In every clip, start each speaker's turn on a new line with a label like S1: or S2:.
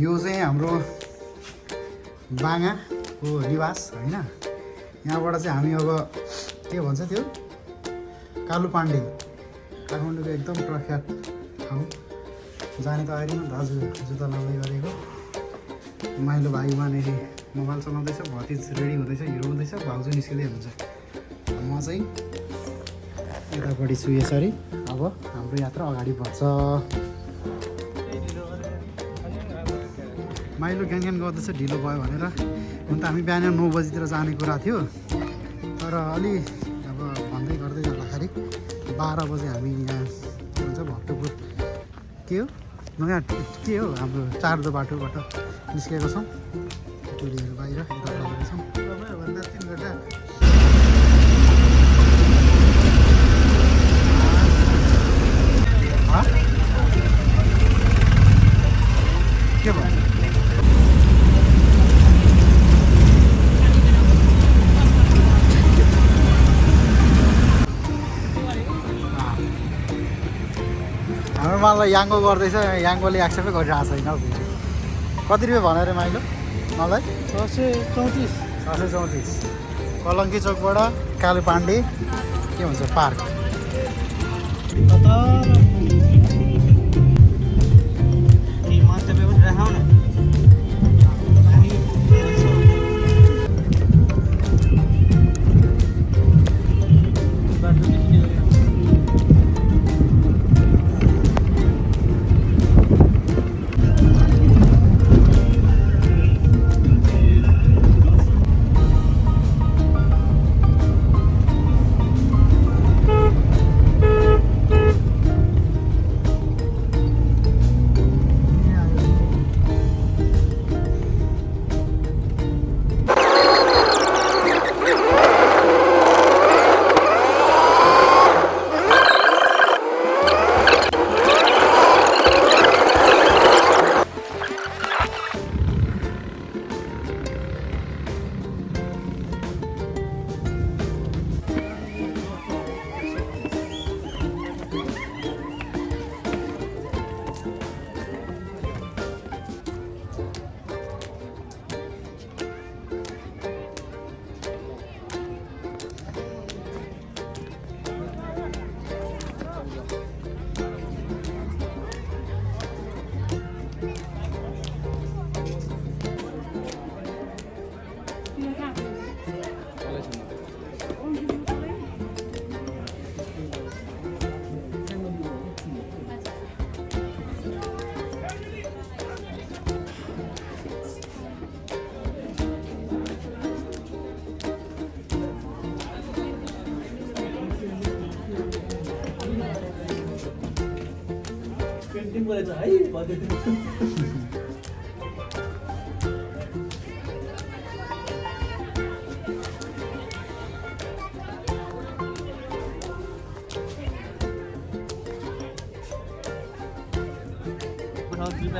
S1: यो चाहिँ हाम्रो बाङाको निवास होइन। यहाँबाट चाहिँ हामी अब के भन्छ त्यो कालु पाण्डे काठमाडौँको एकदम प्रख्यात ठाउँ जाने तयारीमा दाजु जुत्ता लाउँदै गरेको। माइलो भाइ वहाँनिर मोबाइल चलाउँदैछ, भतिज रेडी हुँदैछ, हिरो हुँदैछ, भाउजू निस्किँदै हुनुहुन्छ। म चाहिँ यतापट्टि छु यसरी। अब हाम्रो यात्रा अगाडि बढ्छ। माइलो ज्ञान गर्दैछ ढिलो भयो भनेर। हुन त हामी बिहान 9 बजीतिर जाने कुरा थियो, तर अलि अब भन्दै गर्दै जाँदाखेरि 12 बजे हामी यहाँ के भन्छ भक्तपुर के हो नयाँ के हो हाम्रो चारदो बाटोबाट निस्केको छौँ। टोलीहरू बाहिर यता लगेको छौँ। भन्दा 3 घन्टा के भयो हाम्रो मलाई याङ्गो गर्दैछ। याङ्गोले एक्सेप्टै गरिरहेको छैन। कति रुपियाँ भन्यो अरे माइलो मलाई? 634 कलङ्की चोकबाट कालु पाण्डे के भन्छ पार्क।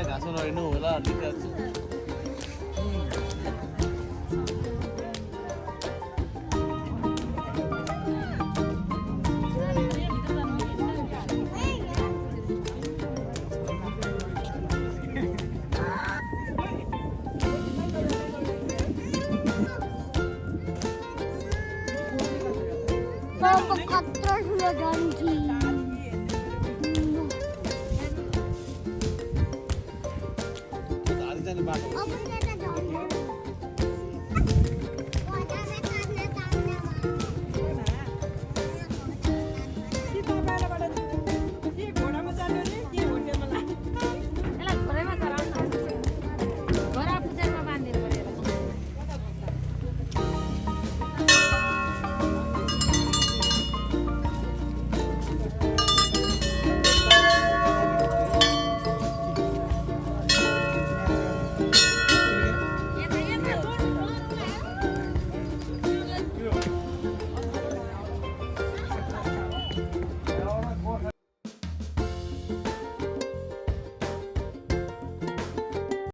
S2: घाँस रहेनु होला